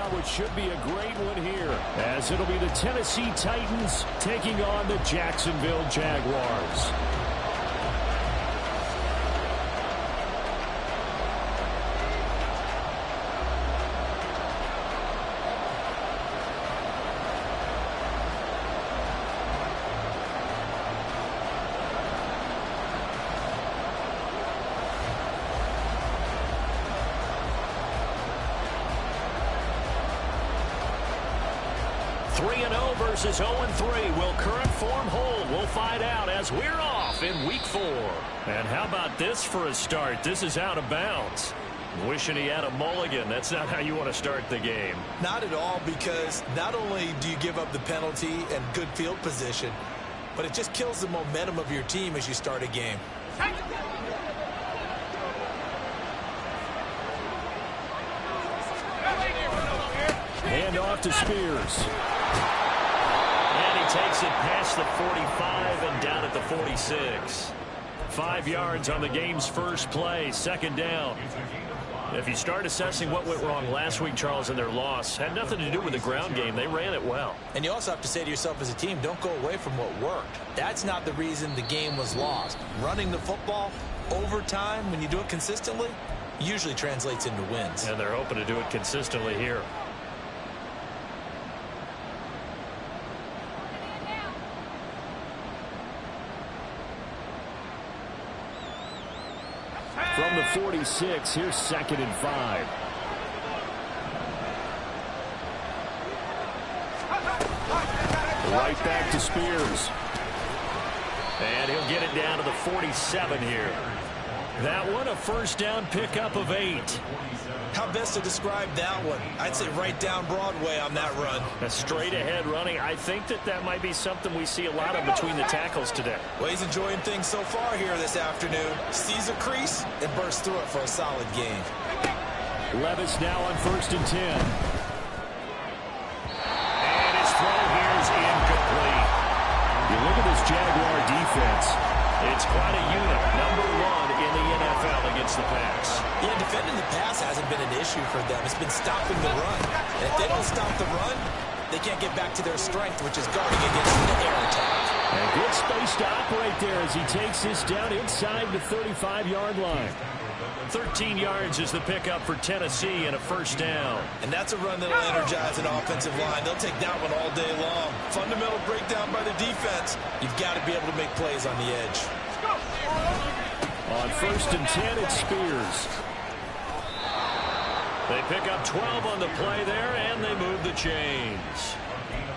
out what should be a great one here, as it'll be the Tennessee Titans taking on the Jacksonville Jaguars. Versus 0-3. Will current form hold? We'll find out as we're off in week 4. And how about this for a start? This is out of bounds. Wishing he had a mulligan. That's not how you want to start the game. Not at all, because not only do you give up the penalty and good field position, but it just kills the momentum of your team as you start a game. Hand off to Spears. Takes it past the 45 and down at the 46. 5 yards on the game's first play, second down. If you start assessing what went wrong last week, Charles, in their loss, had nothing to do with the ground game. They ran it well. And you also have to say to yourself as a team, don't go away from what worked. That's not the reason the game was lost. Running the football over time, when you do it consistently, usually translates into wins. And they're hoping to do it consistently here. From the 46, here's 2nd and 5. Right back to Spears. And he'll get it down to the 47 here. That one, a first down pickup of 8. How best to describe that one? I'd say right down Broadway on that run. A straight ahead running. I think that might be something we see a lot of between the tackles today. Well, he's enjoying things so far here this afternoon. Sees a crease and bursts through it for a solid gain. Levis now on 1st and 10. And his throw here is incomplete. You look at this Jaguar defense. It's quite a unit. Number 1 in the NFL against the pass. Yeah, defending the pass hasn't been an issue for them. It's been stopping the run. And if they don't stop the run, they can't get back to their strength, which is guarding against the air attack. And good space to operate there as he takes this down inside the 35-yard line. 13 yards is the pickup for Tennessee and a first down. And that's a run that'll energize an offensive line. They'll take that one all day long. Fundamental breakdown by the defense. You've got to be able to make plays on the edge. On 1st and 10, it's Spears. They pick up 12 on the play there, and they move the chains.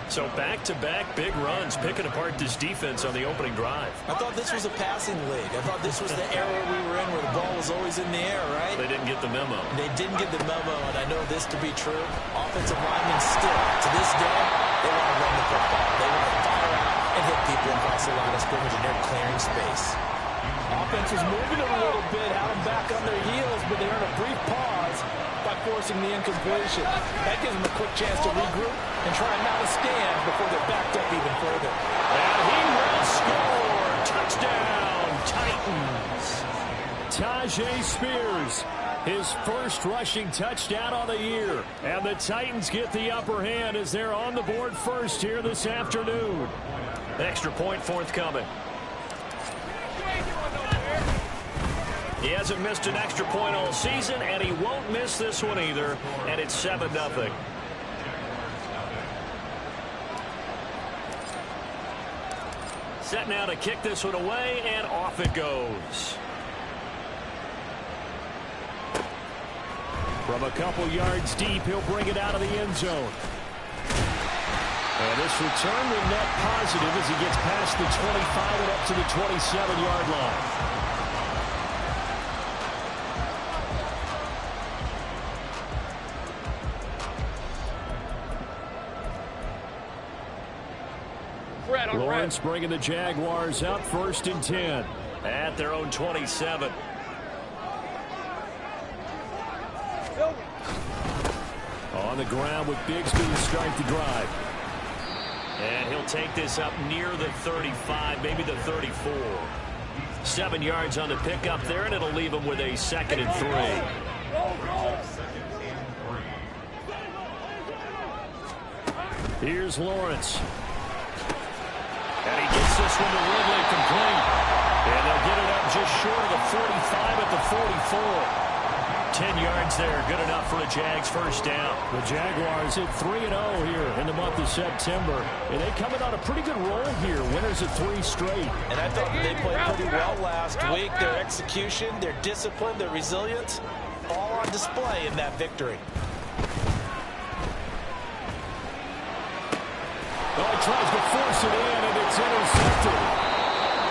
So back-to-back big runs, picking apart this defense on the opening drive. I thought this was a passing league. I thought this was the era we were in where the ball was always in the air, right? They didn't get the memo. They didn't get the memo, and I know this to be true. Offensive linemen still, to this day, they want to run the football. They want to fire out and hit people across the line of scrimmage, and they're clearing space. Offense was moving a little bit, had them back on their heels, but they earned a brief pause by forcing the incompletion. That gives them a quick chance to regroup and try not to stand before they're backed up even further. And he will score! Touchdown, Titans! Tajay Spears, his first rushing touchdown on the year. And the Titans get the upper hand as they're on the board first here this afternoon. Extra point forthcoming. He hasn't missed an extra point all season, and he won't miss this one either, and it's 7-0. Set now to kick this one away, and off it goes. From a couple yards deep, he'll bring it out of the end zone. And this return will net positive as he gets past the 25 and up to the 27-yard line. Lawrence bringing the Jaguars up 1st and 10 at their own 27. On the ground with Bigsby to start the drive. And he'll take this up near the 35, maybe the 34. 7 yards on the pickup there, and it'll leave him with a 2nd and 3. Here's Lawrence. And he gets this one to Ridley complete. And they'll get it up just short of the 45 at the 44. 10 yards there, good enough for a Jags first down. The Jaguars hit 3-0 here in the month of September. And they coming on a pretty good roll here, winners of 3 straight. And I thought they played pretty well last week. Their execution, their discipline, their resilience, all on display in that victory. Oh, he tries to force it in, and it's intercepted.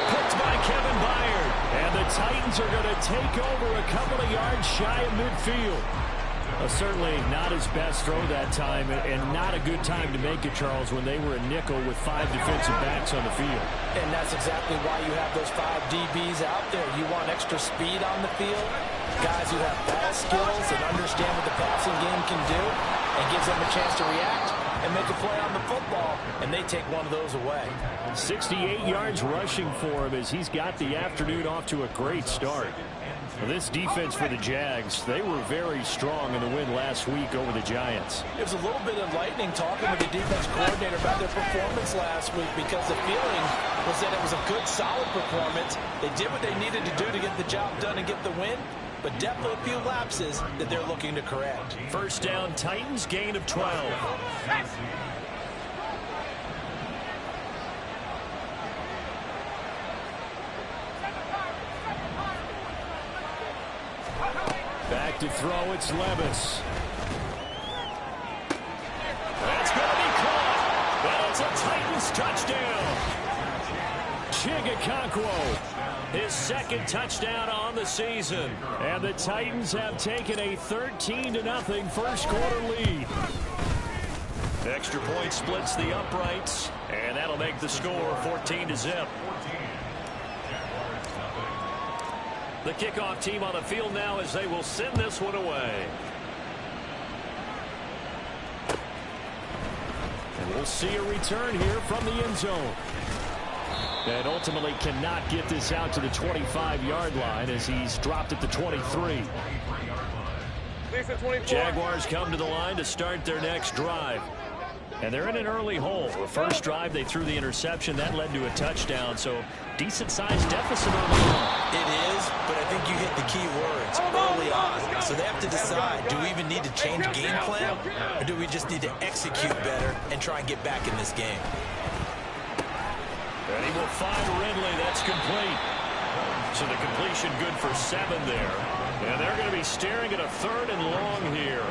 Picked by Kevin Byard. And the Titans are going to take over a couple of yards shy of midfield. Certainly not his best throw that time, and not a good time to make it, Charles, when they were a nickel with 5 defensive backs on the field. And that's exactly why you have those 5 DBs out there. You want extra speed on the field, guys who have ball skills and understand what the passing game can do, and gives them a chance to react and make a play on the football, and they take one of those away. 68 yards rushing for him as he's got the afternoon off to a great start. Well, this defense for the Jags, they were very strong in the win last week over the Giants. It was a little bit enlightening talking with the defense coordinator about their performance last week, because the feeling was that it was a good, solid performance. They did what they needed to do to get the job done and get the win, but definitely a few lapses that they're looking to correct. First down, Titans, gain of 12. Back to throw, it's Levis. That's going to be caught. That's a Titans touchdown. Chigakonkwo, his second touchdown on the season. And the Titans have taken a 13-0 first quarter lead. Extra point splits the uprights, and that'll make the score 14-0. The kickoff team on the field now as they will send this one away. And we'll see a return here from the end zone. And ultimately cannot get this out to the 25-yard line as he's dropped at the 23. Jaguars come to the line to start their next drive. And they're in an early hole. The first drive, they threw the interception. That led to a touchdown. So decent-sized deficit early on. It is, but I think you hit the key words early on. So they have to decide, do we even need to change game plan, or do we just need to execute better and try and get back in this game? And he will find Ridley. That's complete. So the completion good for 7 there. And they're going to be staring at a 3rd and long here.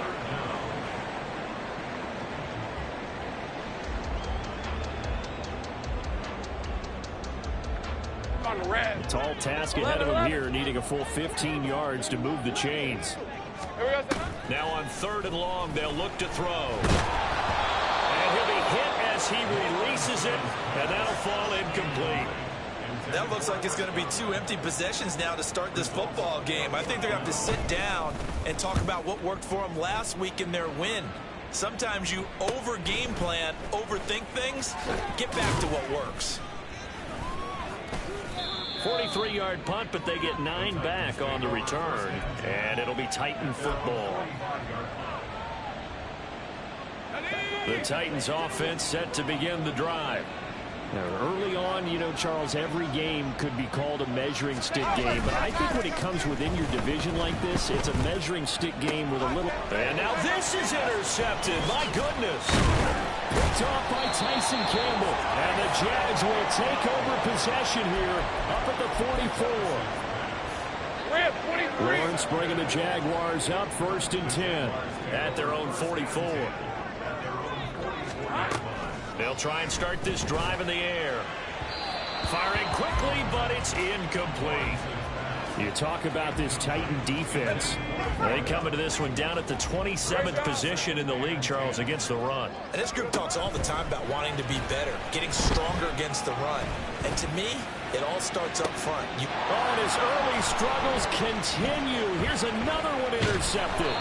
A tall task ahead of him here, needing a full 15 yards to move the chains. Now on 3rd and long, they'll look to throw. And he'll be hit as he releases it, and that'll fall incomplete. That looks like it's going to be 2 empty possessions now to start this football game. I think they're going to have to sit down and talk about what worked for them last week in their win. Sometimes you over-game plan, overthink things. Get back to what works. 43-yard punt, but they get 9 back on the return, and it'll be Titan football. The Titans offense set to begin the drive. Now, early on, you know, Charles, every game could be called a measuring stick game, but I think when it comes within your division like this, it's a measuring stick game with a little... And now this is intercepted. My goodness. Picked off by Tyson Campbell. And the Jags will take over possession here up at the 44. Lawrence bringing the Jaguars up 1st and 10 at their own 44. They'll try and start this drive in the air. Firing quickly, but it's incomplete. You talk about this Titan defense. They come into this one down at the 27th position in the league, Charles, against the run. And this group talks all the time about wanting to be better, getting stronger against the run. And to me, it all starts up front. And his early struggles continue. Here's another one intercepted.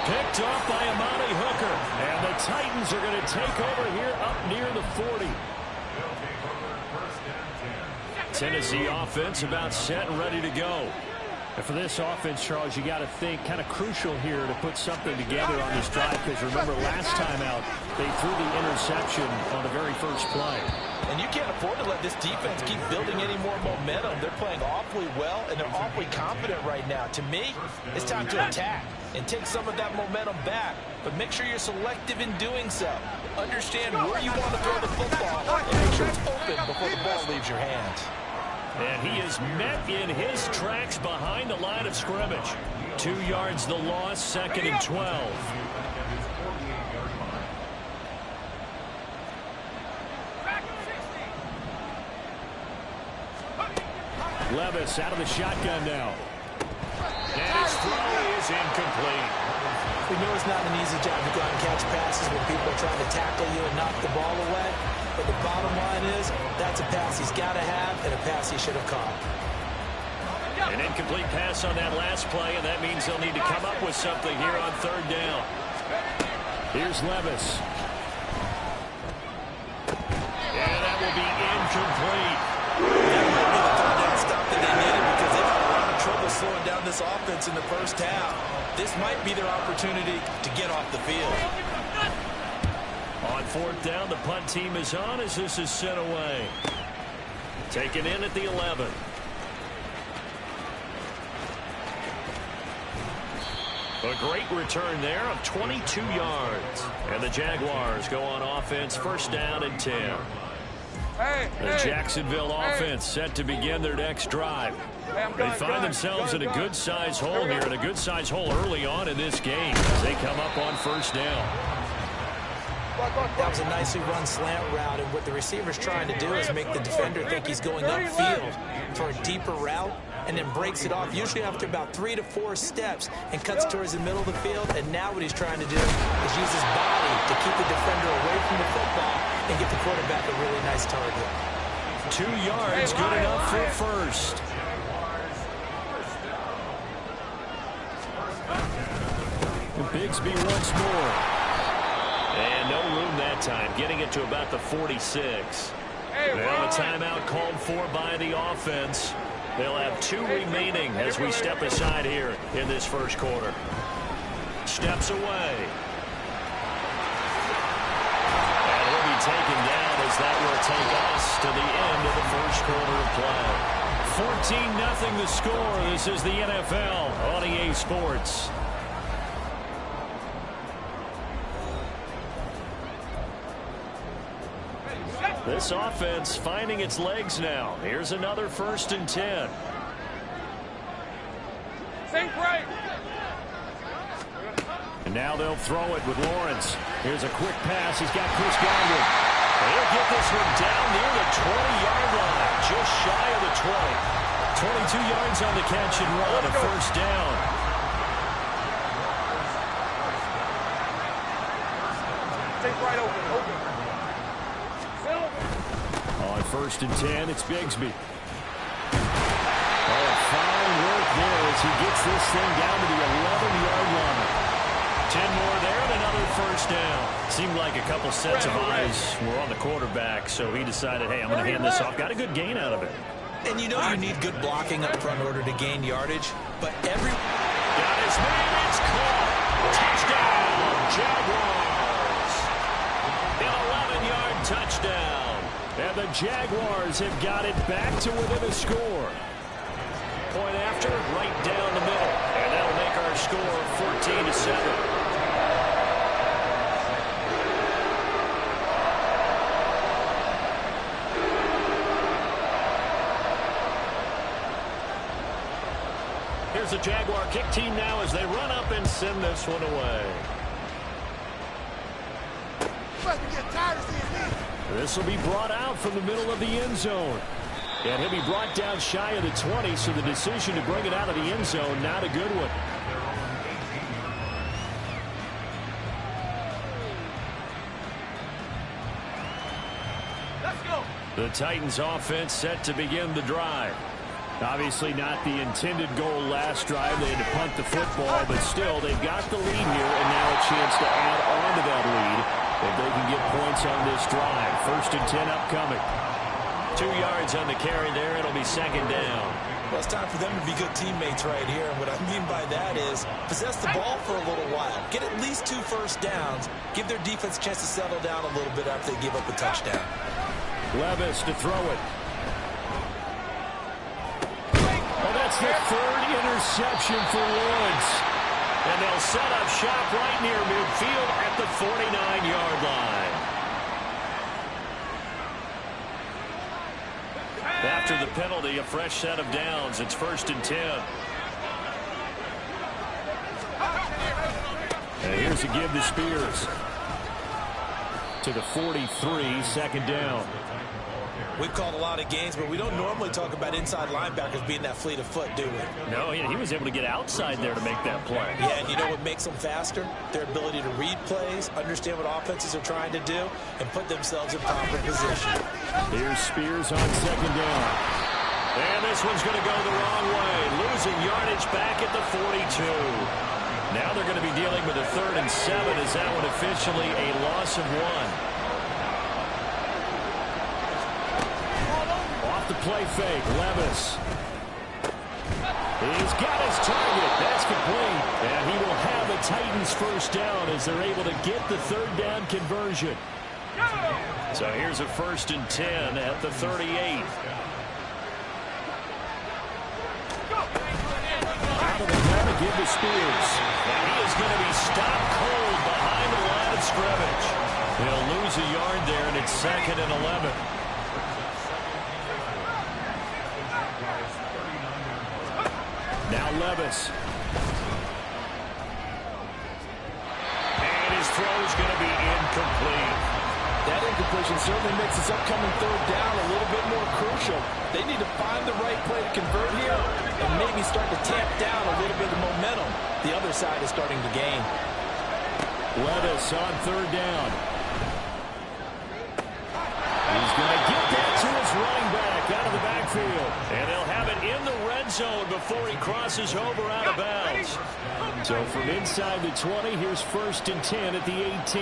Picked off by Amani Hooker. And the Titans are going to take over here up near the 40. Tennessee offense about set and ready to go. And for this offense, Charles, you got to think kind of crucial here to put something together on this drive, because remember last time out they threw the interception on the very first play. And you can't afford to let this defense keep building any more momentum. They're playing awfully well, and they're awfully confident right now. To me, it's time to attack and take some of that momentum back. But make sure you're selective in doing so. Understand where you want to throw the football and make sure it's open before the ball leaves your hands. And he is met in his tracks behind the line of scrimmage. 2 yards the loss, 2nd and 12. Levis out of the shotgun now. And his throw is incomplete. We know it's not an easy job to go out and catch passes when people are trying to tackle you and knock the ball away. But the bottom line is, that's a pass he's got to have and a pass he should have caught. An incomplete pass on that last play, and that means they'll need to come up with something here on 3rd down. Here's Levis. And that will be incomplete. That might be the 3rd down stop that they needed, because they've had a lot of trouble slowing down this offense in the first half. This might be their opportunity to get off the field. On 4th down, the punt team is on as this is sent away. Taken in at the 11. A great return there of 22 yards. And the Jaguars go on offense, 1st down and 10. The Jacksonville offense set to begin their next drive. They find themselves in a good-sized hole here, and a good-sized hole early on in this game as they come up on 1st down. That was a nicely run slant route, and what the receiver's trying to do is make the defender think he's going upfield for a deeper route, and then breaks it off, usually after about 3 to 4 steps, and cuts towards the middle of the field. And now what he's trying to do is use his body to keep the defender away from the football and get the quarterback a really nice target. 2 yards, good enough for a first. Bigsby once more. And no room that time, getting it to about the 46. Now a timeout called for by the offense. They'll have 2 remaining as we step aside here in this first quarter. Steps away. And he'll be taken down as that will take us to the end of the first quarter of play. 14-0 the score. This is the NFL on EA Sports. This offense finding its legs now. Here's another 1st and 10. And now they'll throw it with Lawrence. Here's a quick pass. He's got Chris Godwin. He'll get this one down near the 20-yard line, just shy of the 20. 22 yards on the catch and run, a 1st down. Take right open. On 1st and 10, it's Bigsby. Oh, fine work there as he gets this thing down to the 11-yard line. 10 more there and another 1st down. Seemed like a couple sets of eyes were on the quarterback, so he decided, hey, I'm going to hand this off. Got a good gain out of it. And you know you need good blocking up front in order to gain yardage, but every... Got his man, it's caught. Touchdown, Jaguars. An 11-yard touchdown. And the Jaguars have got it back to within a score. Point after, right down the middle. And that'll make our score 14-7. Here's the Jaguar kick team now as they run up and send this one away. This will be brought out from the middle of the end zone. And he'll be brought down shy of the 20, so the decision to bring it out of the end zone, not a good one. Let's go. The Titans offense set to begin the drive. Obviously not the intended goal last drive. They had to punt the football, but still they've got the lead here, and now a chance to add on to that lead if they can get points on this drive. 1st and 10 upcoming. 2 yards on the carry there. It'll be 2nd down. Well, it's time for them to be good teammates right here. And what I mean by that is possess the ball for a little while. Get at least 2 first downs. Give their defense a chance to settle down a little bit after they give up a touchdown. Levis to throw it. Oh, that's the 3rd interception for Woods. And they'll set up shop right near midfield at the 49-yard line. After the penalty, a fresh set of downs. It's 1st and 10. And here's a give to Spears. To the 43, 2nd down. We've called a lot of games, but we don't normally talk about inside linebackers being that fleet of foot, do we? No, he was able to get outside there to make that play. Yeah, and you know what makes them faster? Their ability to read plays, understand what offenses are trying to do, and put themselves in proper position. Here's Spears on 2nd down. And this one's going to go the wrong way. Losing yardage back at the 42. Now they're going to be dealing with a 3rd and 7. Is that one officially a loss of 1? The play fake, Levis. He's got his target. That's complete. And he will have a Titans first down as they're able to get the 3rd down conversion. So here's a 1st and 10 at the 38. Out of the gun to give to Spears. And he is going to be stopped cold behind the line of scrimmage. He'll lose a yard there, and it's 2nd and 11. Now Levis. And his throw is going to be incomplete. That incompletion certainly makes this upcoming 3rd down a little bit more crucial. They need to find the right play to convert here and maybe start to tamp down a little bit of momentum. The other side is starting to gain. Levis on 3rd down. He's going to get that to his running back out of the backfield. And they'll have it in the red zone before he crosses over out of bounds. So from inside the 20, here's 1st and 10 at the 18.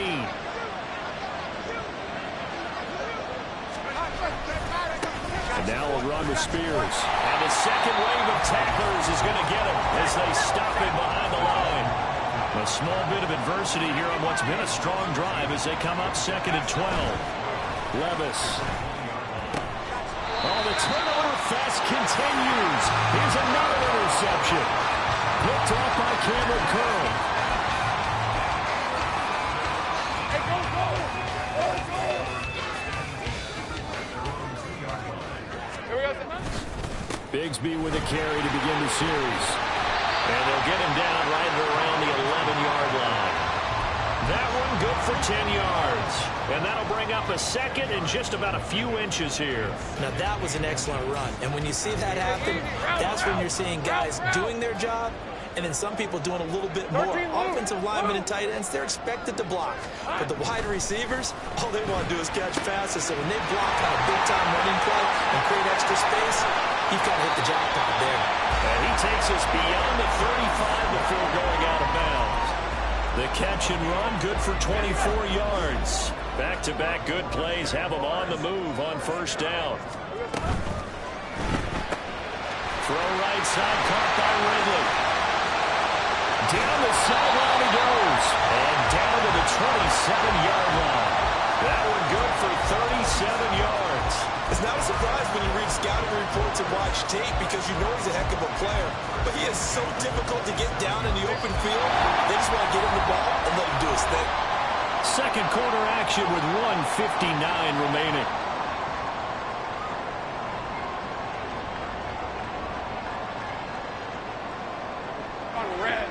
And now we'll run with Spears. And the second wave of tacklers is going to get him as they stop him behind the line. A small bit of adversity here on what's been a strong drive as they come up 2nd and 12. Levis. Oh, the turnover fest continues. Here's another interception. Picked off by Cameron Curl. Bigsby with a carry to begin the series. And they'll get him down right around the 11-yard line. That one good for 10 yards. And that'll bring up a 2nd and just about a few inches here. Now that was an excellent run. And when you see that happen, that's when you're seeing guys doing their job and then some people doing a little bit more. Offensive linemen and tight ends, they're expected to block. But the wide receivers, all they want to do is catch passes. So when they block on a big-time running play and create extra space, you've got to hit the jackpot there. And he takes us beyond the 35 before going out of bounds. The catch and run, good for 24 yards. Back-to-back good plays have them on the move on 1st down. Throw right side, caught by Ridley. Down the sideline he goes. And down to the 27-yard line. That one good for 37 yards. It's not a surprise when you read scouting reports and watch tape because you know he's a heck of a player. But he is so difficult to get down in the open field. They just want to get him the ball and let him do his thing. Second quarter action with 1:59 remaining. On red.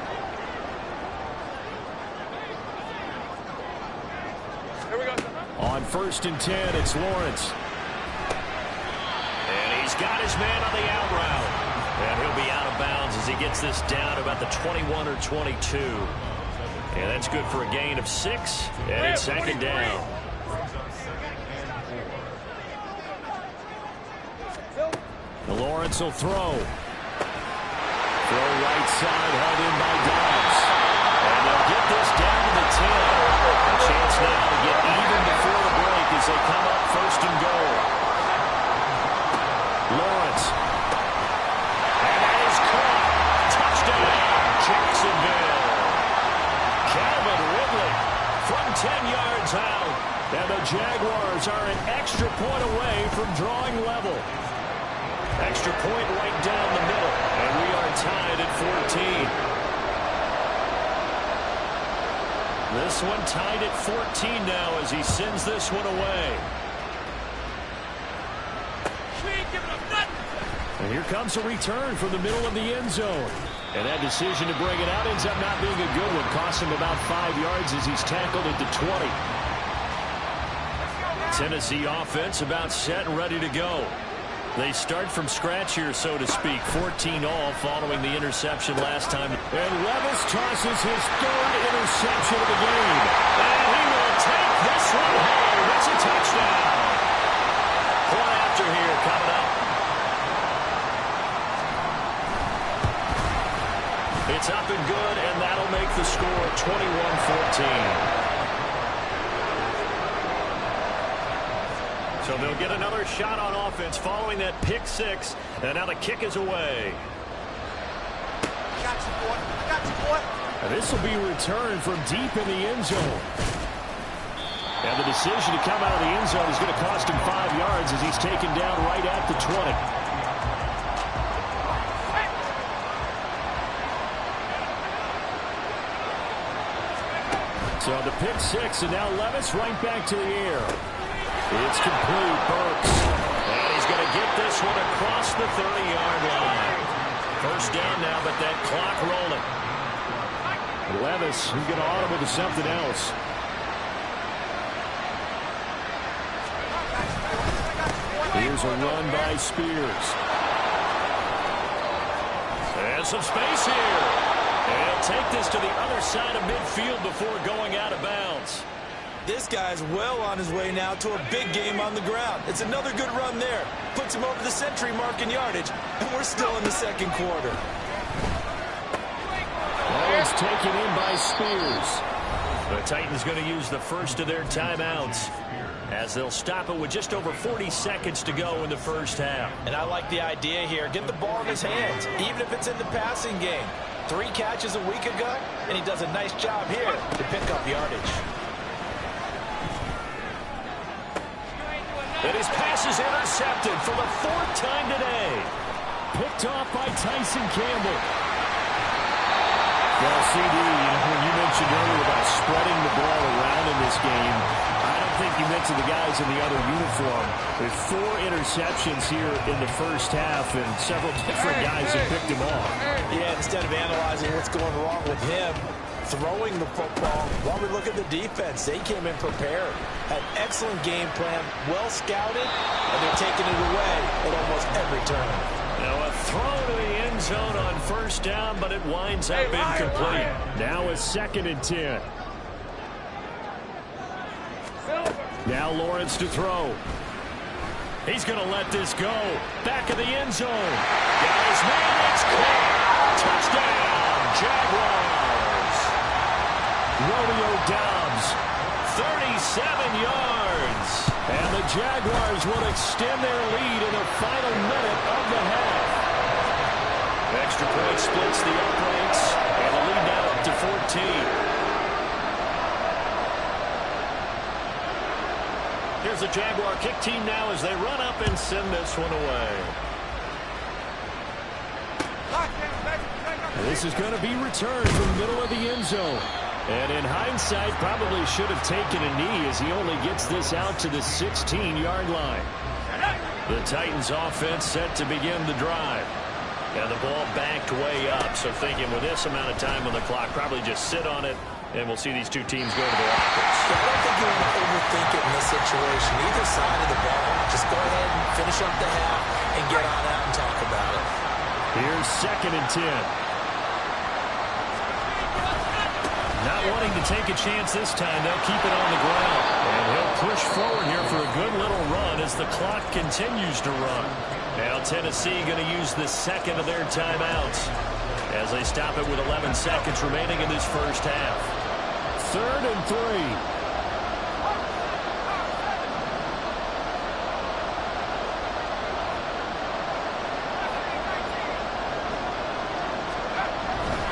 Here we go. On 1st and 10, it's Lawrence. And he's got his man on the out route. And he'll be out of bounds as he gets this down about the 21 or 22. And that's good for a gain of 6. And it's 2nd down. Lawrence will throw. Throw right side, held in by Dobbs. And they'll get this down to the 10. A chance now to get even before the break as they come up 1st and goal. Lawrence. yards out. And the Jaguars are an extra point away from drawing level. Extra point right down the middle. And we are tied at 14. This one tied at 14 now as he sends this one away. And here comes a return from the middle of the end zone. And that decision to bring it out ends up not being a good one. Costs him about 5 yards as he's tackled at the 20. Tennessee offense about set and ready to go. They start from scratch here, so to speak. 14-all following the interception last time. And Levis tosses his third interception of the game. And he will take this one home. It's a touchdown. Point after here coming up. It's up and good, and that'll make the score 21-14. So they'll get another shot on offense following that pick six, and now the kick is away. Got you, boy. I got you, boy. And this will be returned from deep in the end zone. And the decision to come out of the end zone is going to cost him 5 yards as he's taken down right at the 20. So the pick six, and now Levis right back to the air. It's complete. Burks. And he's going to get this one across the 30-yard line. First down now, but that clock rolling. And Levis, he's going to audible to something else. Here's a run by Spears. And some space here. And he'll take this to the other side of midfield before going out of bounds. This guy's well on his way now to a big game on the ground. It's another good run there. Puts him over the century mark in yardage, and we're still in the second quarter. That one's taken in by Spears. The Titans going to use the first of their timeouts as they'll stop it with just over 40 seconds to go in the first half. And I like the idea here. Get the ball in his hands, even if it's in the passing game. 3 catches a week ago, and he does a nice job here to pick up yardage. And his pass is intercepted for the 4th time today. Picked off by Tyson Campbell. Well, CD, when you mentioned earlier about spreading the ball around in this game, I don't think you meant to the guys in the other uniform. There's 4 interceptions here in the first half, and several different guys have picked him off. Yeah, instead of analyzing what's going wrong with him, throwing the football, while we look at the defense, they came in prepared. Had excellent game plan, well scouted, and they're taking it away at almost every turn. Now a throw to the end zone on first down, but it winds up incomplete. Now a 2nd and 10. Now Lawrence to throw. He's going to let this go. Back of the end zone. Got his man. It's caught. Touchdown, Jaguars. Romeo Doubs, 37 yards. And the Jaguars will extend their lead in the final minute of the half. Extra point splits the uprights, and the lead now up to 14. Here's the Jaguar kick team now as they run up and send this one away. This is going to be returned from the middle of the end zone. And in hindsight, probably should have taken a knee as he only gets this out to the 16-yard line. The Titans offense set to begin the drive. And the ball backed way up. So thinking with this amount of time on the clock, probably just sit on it, and we'll see these two teams go to the lockers. I don't think you want to overthink it in this situation. Either side of the ball. Just go ahead and finish up the half and get on out and talk about it. Here's 2nd and 10. Not wanting to take a chance this time, they'll keep it on the ground. And he'll push forward here for a good little run as the clock continues to run. Now Tennessee going to use the 2nd of their timeouts as they stop it with 11 seconds remaining in this first half. 3rd and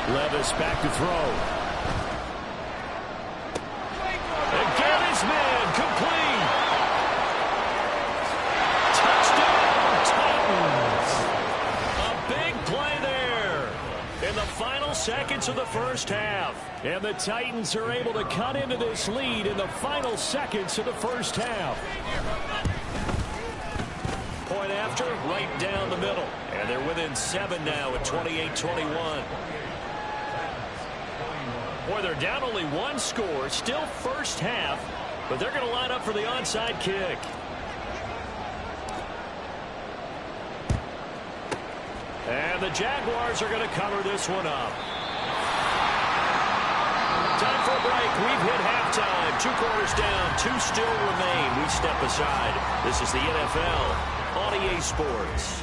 3. Levis back to throw. Again, seconds of the first half. And the Titans are able to cut into this lead in the final seconds of the first half. Point after, right down the middle. And they're within 7 now at 28-21. Boy, they're down only 1 score. Still first half. But they're going to line up for the onside kick. And the Jaguars are going to cover this one up. Time for a break. We've hit halftime. 2 quarters down. 2 still remain. We step aside. This is the NFL on EA Sports.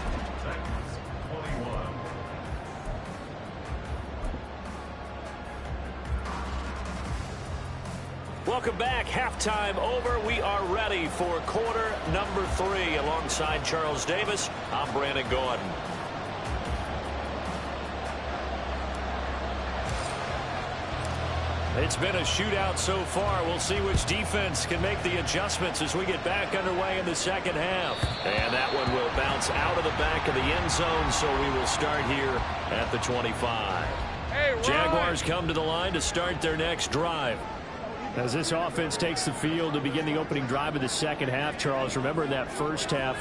Welcome back. Halftime over. We are ready for quarter number 3. Alongside Charles Davis, I'm Brandon Gordon. It's been a shootout so far. We'll see which defense can make the adjustments as we get back underway in the second half. And that one will bounce out of the back of the end zone, so we will start here at the 25. Hey, Jaguars come to the line to start their next drive. As this offense takes the field to begin the opening drive of the second half, Charles, remember that first half,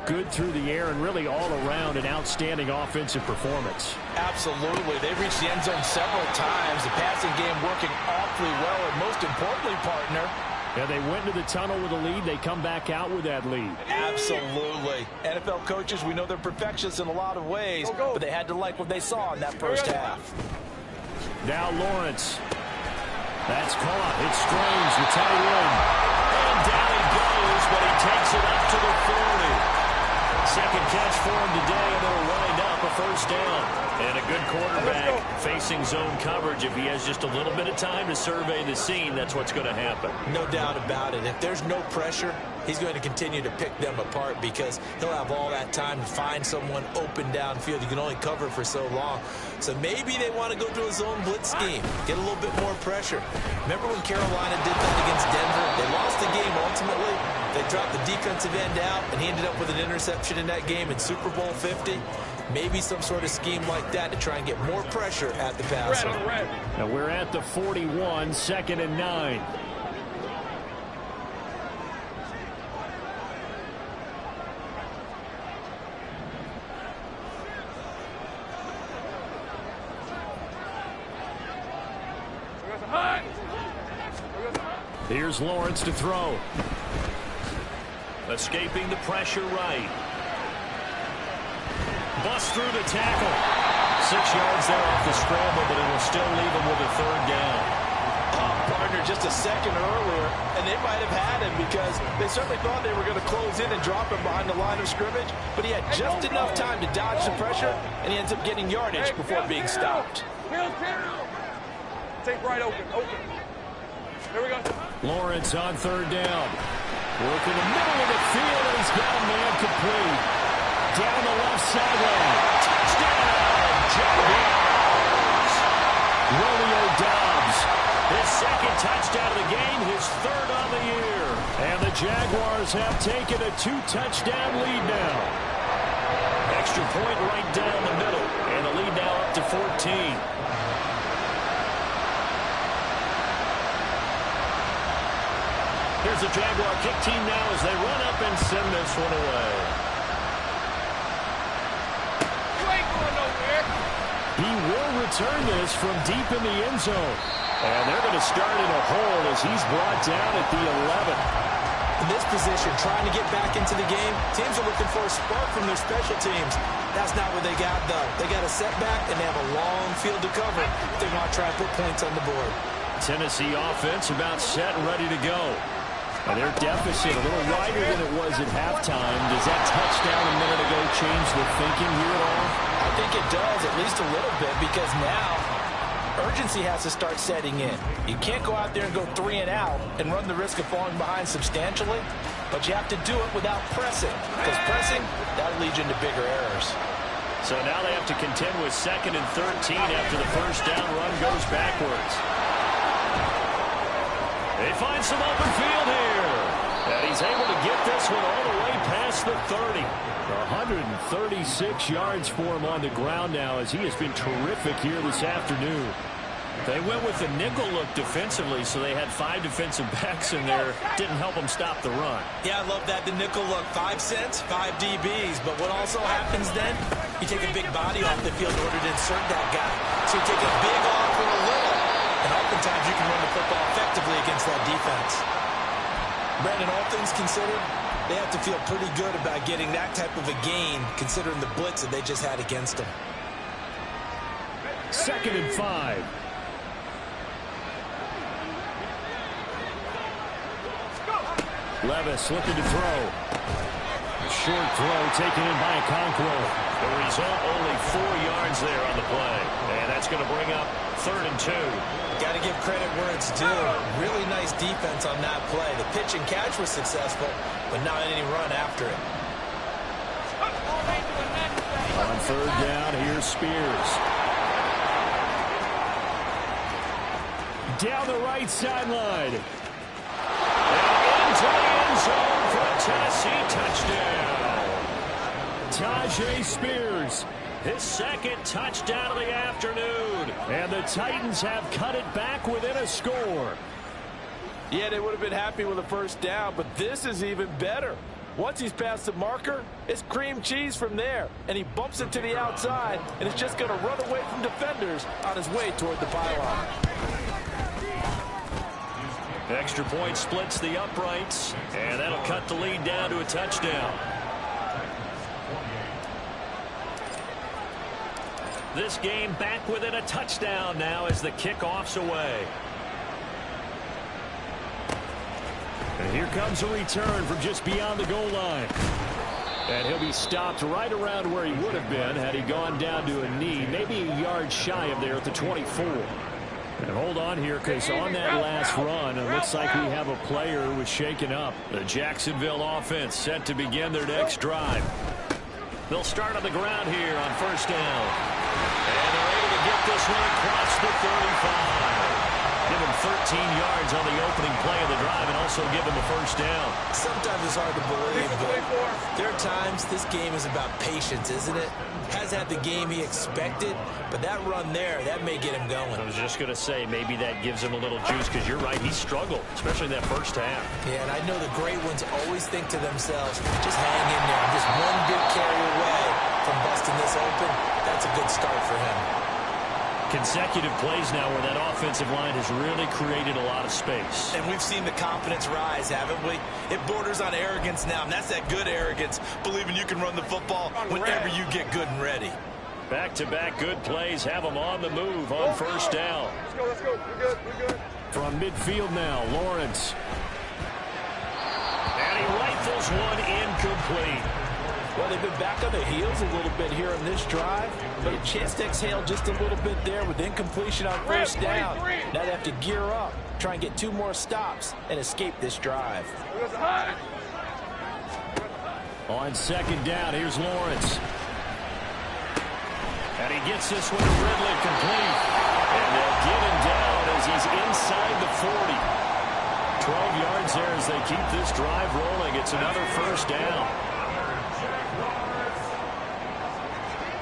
good through the air and really all around an outstanding offensive performance. Absolutely. They've reached the end zone several times. The passing game working awfully well, and most importantly, partner, yeah, they went into the tunnel with a lead. They come back out with that lead. Absolutely. NFL coaches, we know they're perfectionists in a lot of ways, but they had to like what they saw in that first half. Now Lawrence. That's caught. It's Strange, the tight end. And down he goes, but he takes it up to the 40. Second catch for him today, and they'll wind up a first down. And a good quarterback facing zone coverage. If he has just a little bit of time to survey the scene, that's what's going to happen. No doubt about it. If there's no pressure, he's going to continue to pick them apart because he'll have all that time to find someone open downfield. You can only cover for so long. So maybe they want to go to a zone blitz scheme, get a little bit more pressure. Remember when Carolina did that against Denver? They lost the game ultimately. They dropped the defensive end out, and he ended up with an interception in that game in Super Bowl 50. Maybe some sort of scheme like that to try and get more pressure at the passer. Now we're at the 41, 2nd and 9. Here's Lawrence to throw. Escaping the pressure right. Bust through the tackle. 6 yards there off the scramble, but it will still leave him with a 3rd down. Partner, just a second earlier, and they might have had him because they certainly thought they were going to close in and drop him behind the line of scrimmage, but he had just enough time to dodge the pressure, and he ends up getting yardage before being stopped. Take right open. Here we go. Lawrence on 3rd down. Working the middle of the field, and he's got a man complete. Down the left sideline. Touchdown, Jaguars. Romeo Doubs. His 2nd touchdown of the game, his 3rd on the year. And the Jaguars have taken a 2-touchdown lead now. Extra point right down the middle. And the lead now up to 14. Here's the Jaguar kick team now as they run up and send this one away. You ain't going nowhere. He will return this from deep in the end zone. And they're going to start in a hole as he's brought down at the 11. In this position, trying to get back into the game, teams are looking for a spark from their special teams. That's not what they got, though. They got a setback, and they have a long field to cover if they want to try and put points on the board. Tennessee offense about set and ready to go. And their deficit a little wider than it was at halftime. Does that touchdown a minute ago change the thinking here at all? I think it does, at least a little bit, because now urgency has to start setting in. You can't go out there and go 3 and out and run the risk of falling behind substantially, but you have to do it without pressing, because pressing, that'll lead you into bigger errors. So now they have to contend with 2nd and 13 after the first down run goes backwards. They find some open field here. And he he's able to get this one all the way past the 30. 136 yards for him on the ground now as he has been terrific here this afternoon. They went with the nickel look defensively, so they had 5 defensive backs in there. Didn't help them stop the run. Yeah, I love that, the nickel look. 5 cents, 5 DBs. But what also happens then, you take a big body off the field in order to insert that guy. So you take a big off for a little. And oftentimes you can run the football effectively against that defense. Brandon, all things considered, they have to feel pretty good about getting that type of a gain, considering the blitz that they just had against them. 2nd and 5. Levis looking to throw. A short throw taken in by Okonkwo. The result, only 4 yards there on the play. And that's going to bring up 3rd and 2. Got to give credit where it's due. Really nice defense on that play. The pitch and catch was successful, but not any run after it. On 3rd down, here's Spears. Down the right sideline. And into the end zone for a Tennessee touchdown. Tajay Spears, his 2nd touchdown of the afternoon. And the Titans have cut it back within a score. Yeah, they would have been happy with a 1st down, but this is even better. Once he's past the marker, it's cream cheese from there. And he bumps it to the outside, and it's just going to run away from defenders on his way toward the pylon. Extra point splits the uprights, and that'll cut the lead down to a touchdown. This game back within a touchdown now as the kickoff's away. And here comes a return from just beyond the goal line. And he'll be stopped right around where he would have been had he gone down to a knee, maybe a yard shy of there at the 24. And hold on here, because on that last run, it looks like we have a player who was shaken up. The Jacksonville offense set to begin their next drive. They'll start on the ground here on 1st down. And they're able to get this one across the 35. Give him 13 yards on the opening play of the drive and also give him a 1st down. Sometimes it's hard to believe, but there are times this game is about patience, isn't it? Has had the game he expected, but that run there, that may get him going. I was just going to say, maybe that gives him a little juice, because you're right, he struggled, especially in that 1st half. Yeah, and I know the great ones always think to themselves, just hang in there. I'm just one big carry away from busting this open. That's a good start for him. Consecutive plays now where that offensive line has really created a lot of space. And we've seen the confidence rise, haven't we? It borders on arrogance now, and that's that good arrogance, believing you can run the football whenever you get good and ready. Back-to-back good plays have them on the move on 1st down. Let's go. We're good. From midfield now, Lawrence. And he rifles one incomplete. Well, they've been back on their heels a little bit here on this drive, but a chance to exhale just a little bit there with incompletion on 1st down. Now they have to gear up, try and get 2 more stops, and escape this drive. On 2nd down, here's Lawrence. And he gets this one to Ridley complete. And they'll get him down as he's inside the 40. 12 yards there as they keep this drive rolling. It's another 1st down.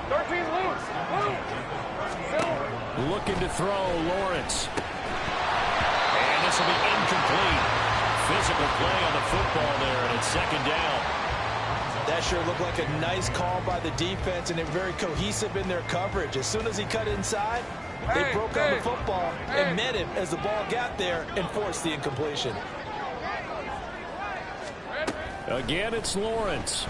13 loose. Looking to throw, Lawrence. And this will be incomplete. Physical play on the football there, and it's 2nd down. That sure looked like a nice call by the defense, and they're very cohesive in their coverage. As soon as he cut inside, they broke on the football and met him as the ball got there and forced the incompletion. Again, it's Lawrence.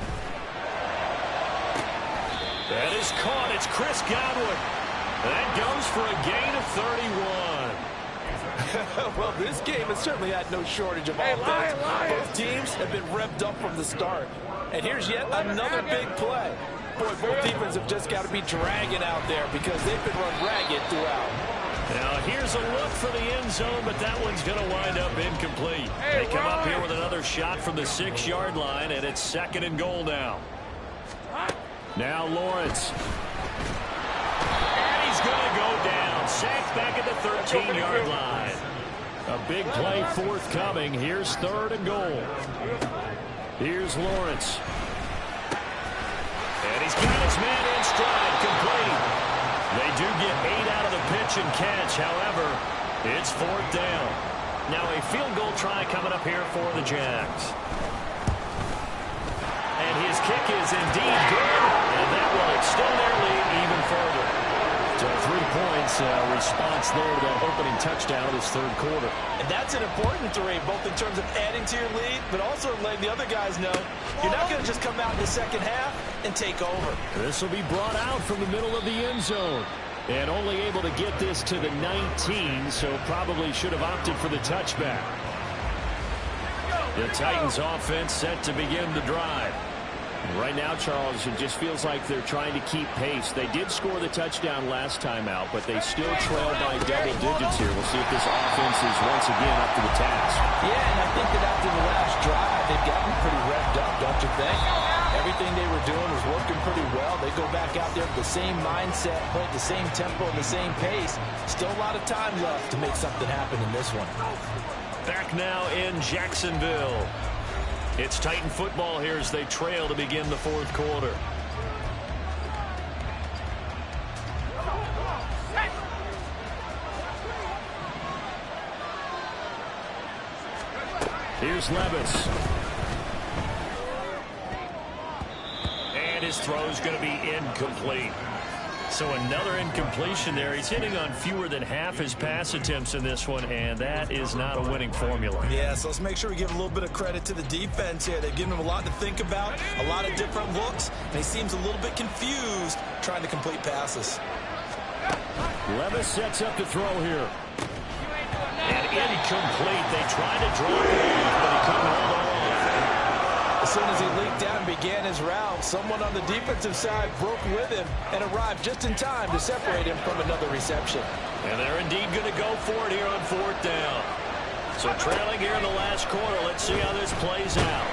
That is caught. It's Chris Godwin. That goes for a gain of 31. Well, this game has certainly had no shortage of offense. Both teams have been revved up from the start. And here's yet another big play. Boy, both defenses have just got to be dragging out there because they've been run ragged throughout. Now, here's a look for the end zone, but that one's going to wind up incomplete. They come up here with another shot from the 6-yard line, and it's 2nd and goal now. Now Lawrence. And he's going to go down. Sacked back at the 13-yard line. A big play forthcoming. Here's 3rd and goal. Here's Lawrence. And he's got his man in stride, complete. They do get 8 out of the pitch and catch. However, it's 4th down. Now a field goal try coming up here for the Jags. And his kick is indeed good. And that will extend their lead even further. So 3 points response there to that opening touchdown of this 3rd quarter. And that's an important 3, both in terms of adding to your lead, but also letting the other guys know you're not going to just come out in the second half and take over. This will be brought out from the middle of the end zone. And only able to get this to the 19, so probably should have opted for the touchback. The Titans offense set to begin the drive. Right now, Charles, it just feels like they're trying to keep pace. They did score the touchdown last time out, but they still trail by double digits here. We'll see if this offense is once again up to the task. Yeah, and I think that after the last drive, they've gotten pretty revved up, don't you think? Everything they were doing was working pretty well. They go back out there with the same mindset, play at the same tempo and the same pace. Still a lot of time left to make something happen in this one. Back now in Jacksonville. It's Titan football here as they trail to begin the 4th quarter. Here's Levis. And his throw's going to be incomplete. So another incompletion there. He's hitting on fewer than half his pass attempts in this one, and that is not a winning formula. Yeah, so let's make sure we give a little bit of credit to the defense here. They've given him a lot to think about, a lot of different looks, and he seems a little bit confused trying to complete passes. Levis sets up to throw here. And incomplete. They tried to drop it, but he couldn't hold on. As soon as he leaked out and began his route, someone on the defensive side broke with him and arrived just in time to separate him from another reception. And they're indeed going to go for it here on 4th down. So trailing here in the last quarter. Let's see how this plays out.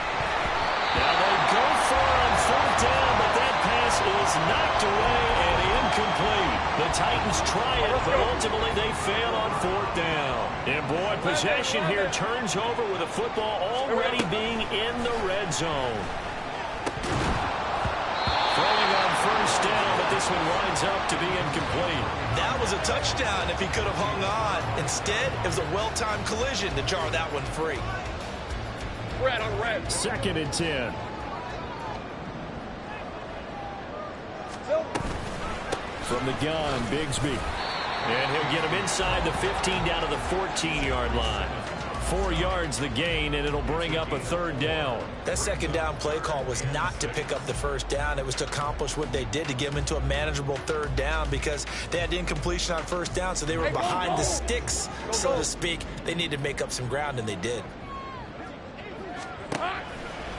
Now they go for it on 4th down, but that pass is knocked away and incomplete. The Titans try it, but ultimately they fail on 4th down. And boy, possession here turns over with the football already being in the red zone. Throwing on 1st down, but this one winds up to be incomplete. That was a touchdown if he could have hung on. Instead, it was a well-timed collision to jar that one free. Red on red. 2nd and 10. From the gun, Bigsby. And he'll get him inside the 15 down to the 14-yard line. 4 yards the gain, and it'll bring up a 3rd down. That 2nd down play call was not to pick up the 1st down. It was to accomplish what they did to get them into a manageable 3rd down because they had incompletion on 1st down, so they were behind the sticks, so to speak. They needed to make up some ground, and they did.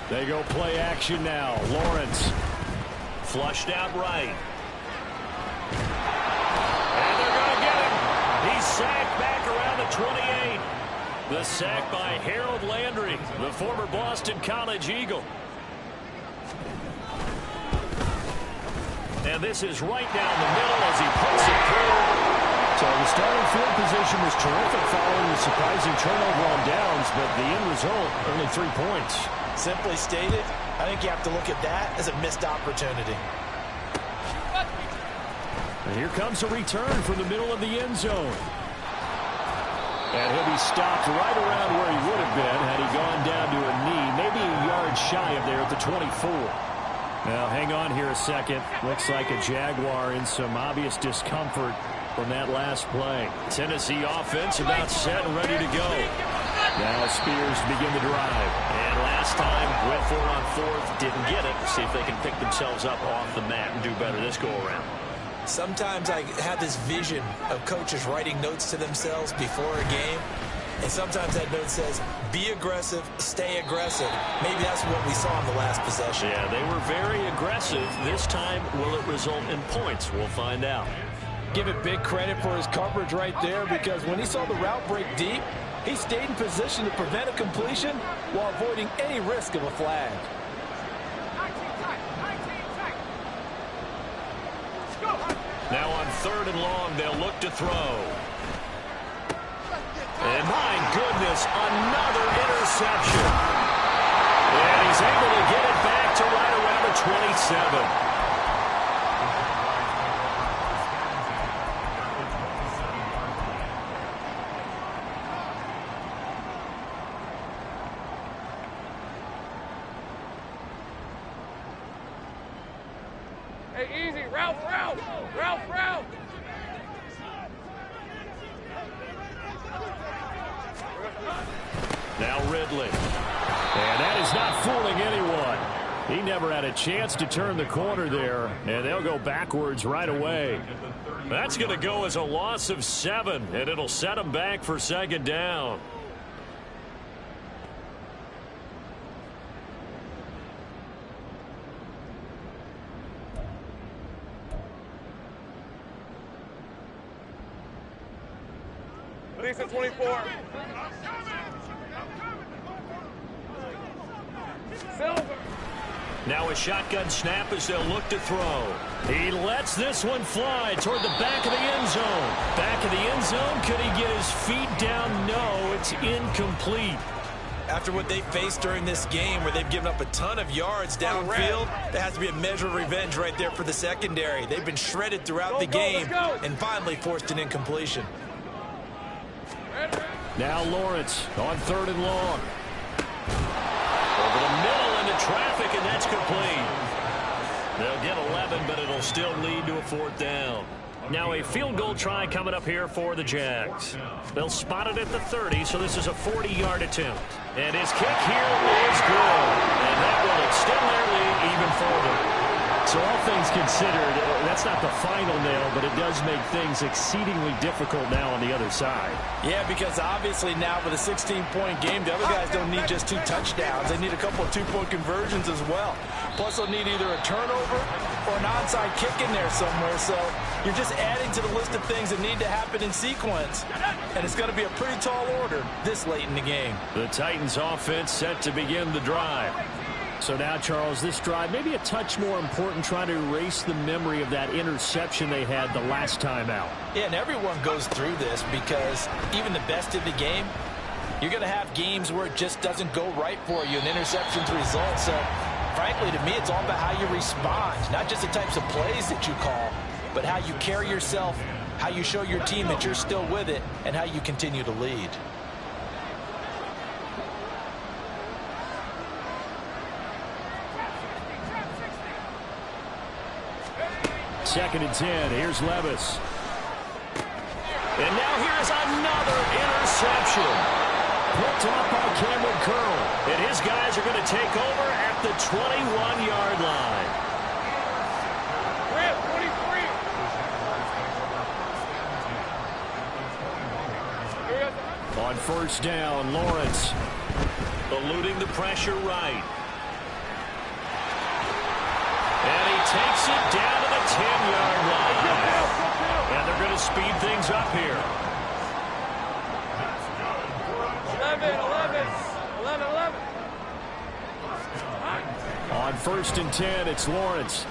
They go play action now. Lawrence flushed out right. And they're going to get him. He's sacked back around the 28. The sack by Harold Landry, the former Boston College Eagle. And this is right down the middle as he puts it through. So the starting field position was terrific following the surprising turnover on downs, but the end result, only 3 points. Simply stated, I think you have to look at that as a missed opportunity. And here comes a return from the middle of the end zone. And he'll be stopped right around where he would have been had he gone down to a knee, maybe a yard shy of there at the 24. Now, hang on here a second. Looks like a Jaguar in some obvious discomfort from that last play. Tennessee offense about set and ready to go. Now Spears begin the drive. And last time, went for it on 4th, didn't get it. See if they can pick themselves up off the mat and do better this go-around. Sometimes I have this vision of coaches writing notes to themselves before a game, and sometimes that note says, be aggressive, stay aggressive. Maybe that's what we saw in the last possession. Yeah, they were very aggressive. This time, will it result in points? We'll find out. Give it big credit for his coverage right there because when he saw the route break deep, he stayed in position to prevent a completion while avoiding any risk of a flag. Now on 3rd and long, they'll look to throw. And my goodness, another interception. And he's able to get it back to right around the 27. Hey, easy. Ralph. Now Ridley. And that is not fooling anyone. He never had a chance to turn the corner there, and they'll go backwards right away. That's going to go as a loss of 7, and it'll set them back for second down. Police at 24. Silver. Now a shotgun snap as they'll look to throw. He lets this one fly toward the back of the end zone. Back of the end zone. Could he get his feet down? No, it's incomplete. After what they faced during this game where they've given up a ton of yards downfield, there has to be a measure of revenge right there for the secondary. They've been shredded throughout the game and finally forced an incompletion. Now Lawrence on 3rd and long. Over the middle into traffic, and that's complete. They'll get 11, but it'll still lead to a 4th down. Now a field goal try coming up here for the Jags. They'll spot it at the 30, so this is a 40-yard attempt. And his kick here is good. And that will extend their lead even further. So all things considered, that's not the final nail, but it does make things exceedingly difficult now on the other side. Yeah, because obviously now with a 16-point game, the other guys don't need just 2 touchdowns. They need a couple of 2-point conversions as well. Plus, they'll need either a turnover or an onside kick in there somewhere. So you're just adding to the list of things that need to happen in sequence. And it's going to be a pretty tall order this late in the game. The Titans offense set to begin the drive. So now, Charles, this drive maybe a touch more important, trying to erase the memory of that interception they had the last time out. Yeah, and everyone goes through this because even the best of the game, you're going to have games where it just doesn't go right for you, and interceptions result. So, frankly, to me, it's all about how you respond, not just the types of plays that you call, but how you carry yourself, how you show your team that you're still with it, and how you continue to lead. Second and 10. Here's Levis. And now here's another interception. Picked off by Cameron Curl. And his guys are going to take over at the 21-yard line. Red 23. On 1st down, Lawrence eluding the pressure right. And he takes it down to the 10-yard line. And they're going to speed things up here. 11. On 1st and 10, it's Lawrence.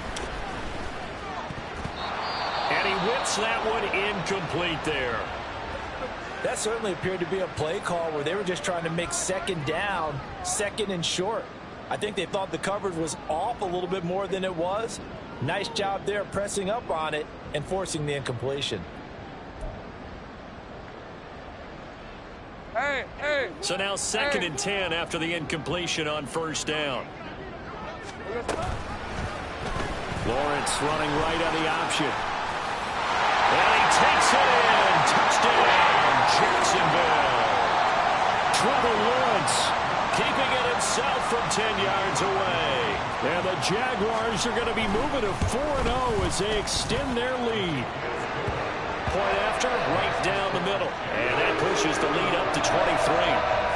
And he whips that one incomplete there. That certainly appeared to be a play call where they were just trying to make second down, second and short. I think they thought the coverage was off a little bit more than it was. Nice job there pressing up on it and forcing the incompletion. Hey. So now 2nd and 10 after the incompletion on 1st down. Lawrence running right on the option. And he takes it in. Touchdown, Jacksonville. Trevor Lawrence keeping it himself from 10 yards away. And the Jaguars are going to be moving to 4-0 as they extend their lead. Point after, right down the middle. And that pushes the lead up to 23.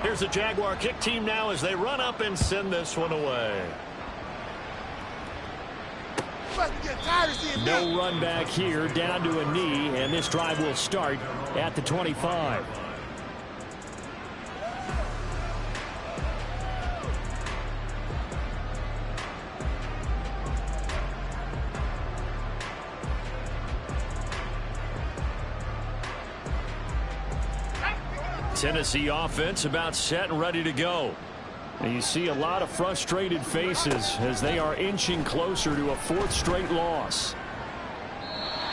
Here's the Jaguar kick team now as they run up and send this one away. No run back here, down to a knee, and this drive will start at the 25. Tennessee offense about set and ready to go. And you see a lot of frustrated faces as they are inching closer to a fourth straight loss.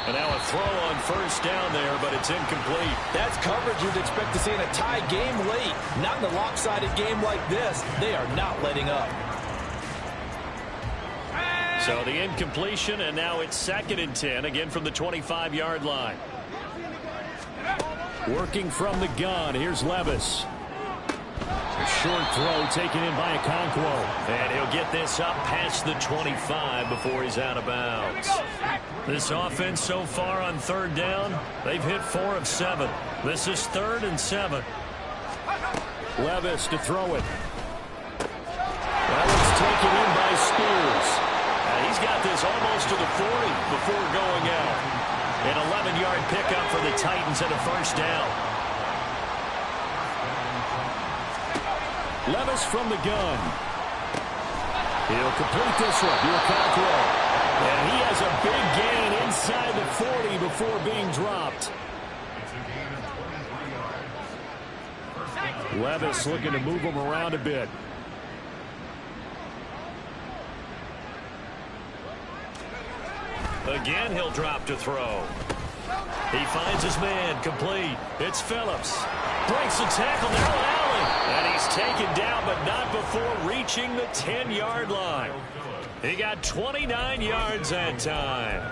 And now a throw on first down there, but it's incomplete. That's coverage you'd expect to see in a tie game late. Not in a lopsided game like this. They are not letting up. So the incompletion, and now it's 2nd and 10, again from the 25-yard line. Working from the gun, here's Levis. A short throw taken in by Okonkwo. And he'll get this up past the 25 before he's out of bounds. This offense so far on 3rd down, they've hit 4 of 7. This is 3rd and 7. Levis to throw it. That one's taken in by Spears. He's got this almost to the 40 before going out. An 11-yard pickup for the Titans and a first down. Levis from the gun. He'll complete this one to Okonkwo. And he has a big gain inside the 40 before being dropped. Levis looking to move him around a bit. Again, he'll drop to throw. He finds his man, complete. It's Phillips. Breaks the tackle, now Allen. And he's taken down, but not before reaching the 10-yard line. He got 29 yards that time.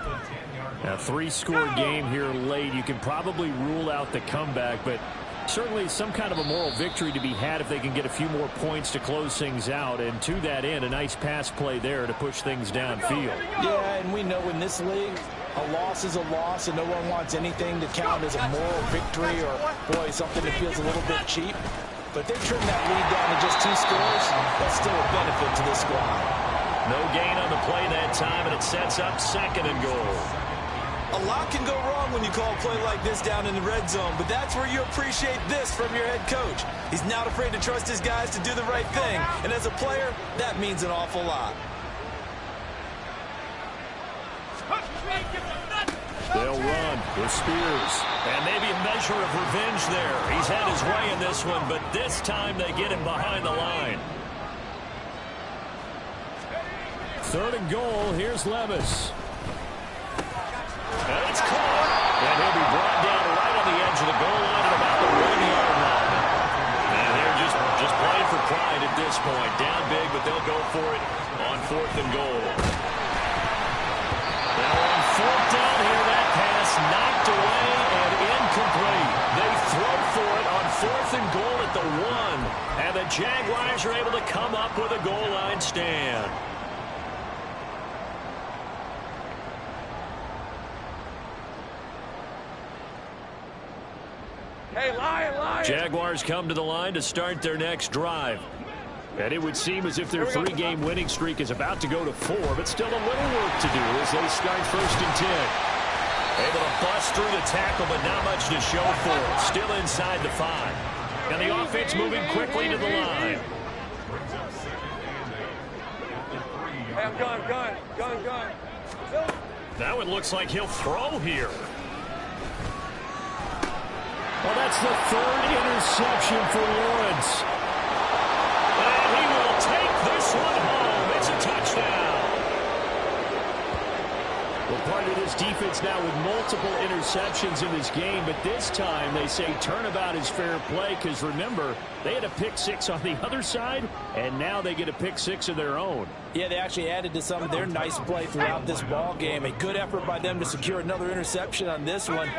A 3-score game here late. You can probably rule out the comeback, but certainly some kind of a moral victory to be had if they can get a few more points to close things out. And to that end, a nice pass play there to push things downfield. Yeah, and we know in this league, a loss is a loss, and no one wants anything to count as a moral victory or, boy, something that feels a little bit cheap. But they trim that lead down to just 2 scores. That's still a benefit to this squad. No gain on the play that time, and it sets up 2nd and goal. A lot can go wrong when you call a play like this down in the red zone, but that's where you appreciate this from your head coach. He's not afraid to trust his guys to do the right thing, and as a player, that means an awful lot. They'll run with Spears. And maybe a measure of revenge there. He's had his way in this one, but this time they get him behind the line. 3rd and goal, here's Levis. And it's caught. And he'll be brought down right on the edge of the goal line at about the 1-yard line. And they're just playing for pride at this point. Down big, but they'll go for it on 4th and goal. Now on 4th down here, that pass knocked away and incomplete. They throw for it on 4th and goal at the 1. And the Jaguars are able to come up with a goal line stand. Hey, Lion! Jaguars come to the line to start their next drive. And it would seem as if their 3-game winning streak is about to go to 4, but still a little work to do as they start 1st and 10. Able to bust through the tackle, but not much to show for it. Still inside the 5. And the offense moving quickly to the line. Hey, I'm gun. Now it looks like he'll throw here. Well, that's the 3rd interception for Lawrence. And he will take this one home. It's a touchdown. Well, part of this defense now with multiple interceptions in this game, but this time they say turnabout is fair play because, remember, they had a pick 6 on the other side, and now they get a pick 6 of their own. Yeah, they actually added to some of their nice play throughout this ball game. A good effort by them to secure another interception on this one.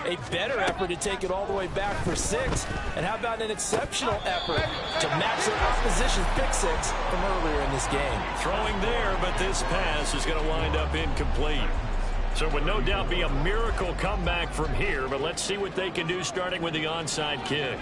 A better effort to take it all the way back for 6. And how about an exceptional effort to match their opposition's pick 6 from earlier in this game. Throwing there, but this pass is going to wind up incomplete. So it would no doubt be a miracle comeback from here, but let's see what they can do starting with the onside kick.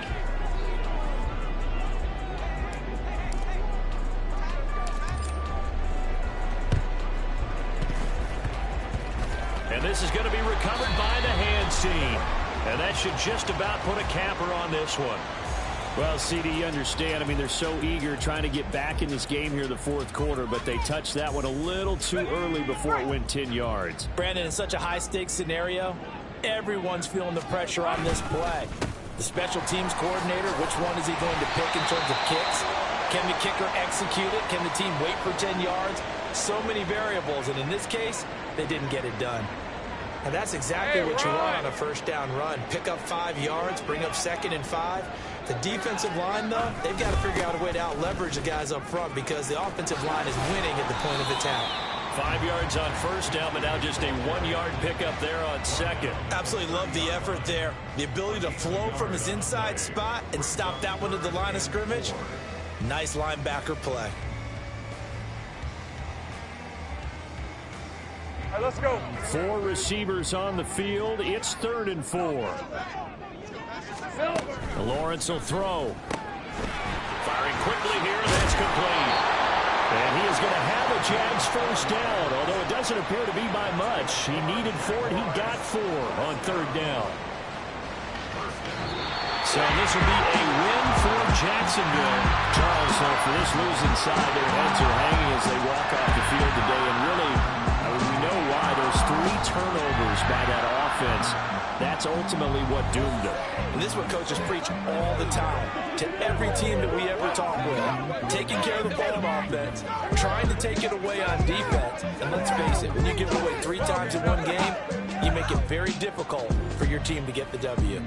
this is going to be recovered by the hands team. And that should just about put a capper on this one. Well, CD, you understand. I mean, they're so eager trying to get back in this game here in the fourth quarter, but they touched that one a little too early before it went 10 yards. Brandon, in such a high-stakes scenario, everyone's feeling the pressure on this play. The special teams coordinator, which one is he going to pick in terms of kicks? Can the kicker execute it? Can the team wait for 10 yards? So many variables, and in this case, they didn't get it done. And that's exactly what you want on a first down run. Pick up 5 yards, bring up 2nd and 5. The defensive line, though, they've got to figure out a way to out-leverage the guys up front because the offensive line is winning at the point of attack. 5 yards on first down, but now just a 1-yard pickup there on second. Absolutely love the effort there. The ability to flow from his inside spot and stop that one at the line of scrimmage. Nice linebacker play. All right, let's go. 4 receivers on the field. It's 3rd and 4. Lawrence will throw. Firing quickly here. That's complete. And he is going to have a Jags first down, although it doesn't appear to be by much. He needed 4, and he got 4 on 3rd down. So this will be a win for Jacksonville. Charles, for this losing side, their heads are hanging as they walk off the field today. And really, we know why. Those 3 turnovers by that offense, that's ultimately what doomed them. And this is what coaches preach all the time to every team that we ever talk with. Taking care of the ball on offense, trying to take it away on defense. And let's face it, when you give it away 3 times in one game, you make it very difficult for your team to get the W.